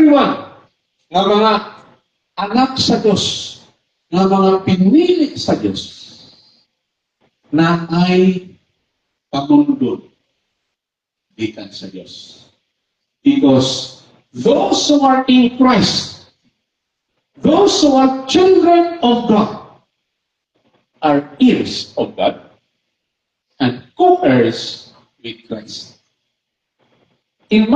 everyone nga mga anak sa Diyos, nga mga pinili sa Diyos, na ay pamundod gikan sa Diyos. Because those who are in Christ, those who are children of God, are heirs of God and co-heirs with Christ. In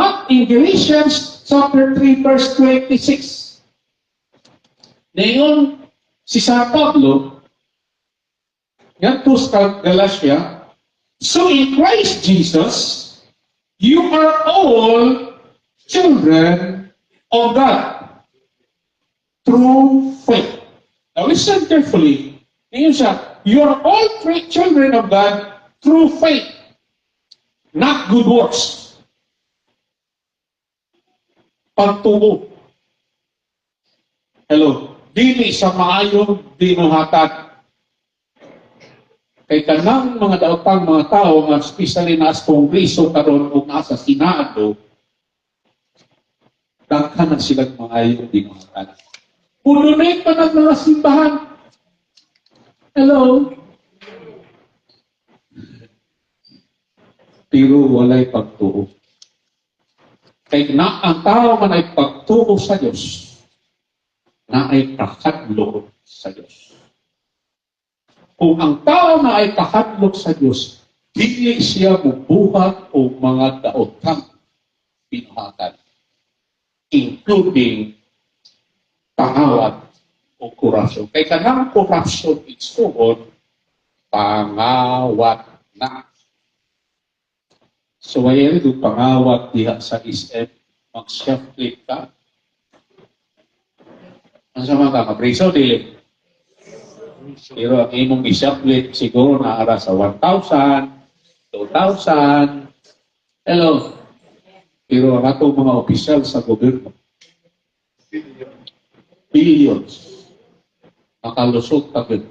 Galatians chapter 3 verse 26, ngayon si San Pablo, yan to sa Galatia, so in Christ Jesus, you are all children of God through faith. Now listen carefully. Ngayon siya, you are all children of God through faith, not good works. Pagtuo. Hello. Dili sa maayong dinuhatag. Kay kanang mga daotang mga tao, nga especially na sa Kongreso karon o nasa Senado, daghan na silang maayong dinuhatag. Pununay pa ng mga simbahan. Hello. Pero walay pagtuo. Kay na ang tao man ay pagtuo sa Diyos, na ay kakadlok sa Diyos. Kung ang tao na ay kakadlok sa Diyos, dili siya bubuhat o mga daotang pinuhatan, including pangawat o korupsyon. Kay kanang korupsyon, it's called pangawat na. So, ayan ito, pangawat diha sa SM, mag-self-click ka. Ano sa mga kapriso, dili? Pero ang imong i-self-click siguro naara sa 1,000, 2,000. Hello? Pero ang atong mga opisyal sa gobyerno, billions. Makalusot kagad.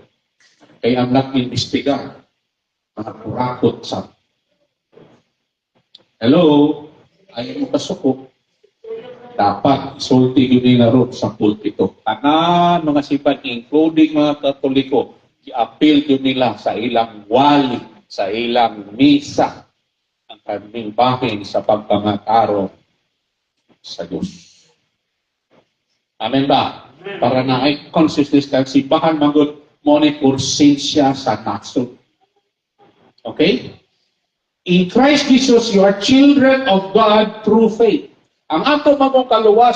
Kaya ang nag-imbestiga, mga kurakot sa. Hello? Ayaw mo kasuko. Dapat isulti yun na ron sa pulpito. Tanan mga sipan, including mga Katoliko, i-appeal yun nila sa ilang wali, sa ilang misa, ang kaming bahin sa pagpangataro sa Diyos. Amen ba? Para na ay consistency, bahan magod mo ni kursensya sa naso. Okay? In Christ Jesus, you are children of God through faith. Ang ato mamong kaluwas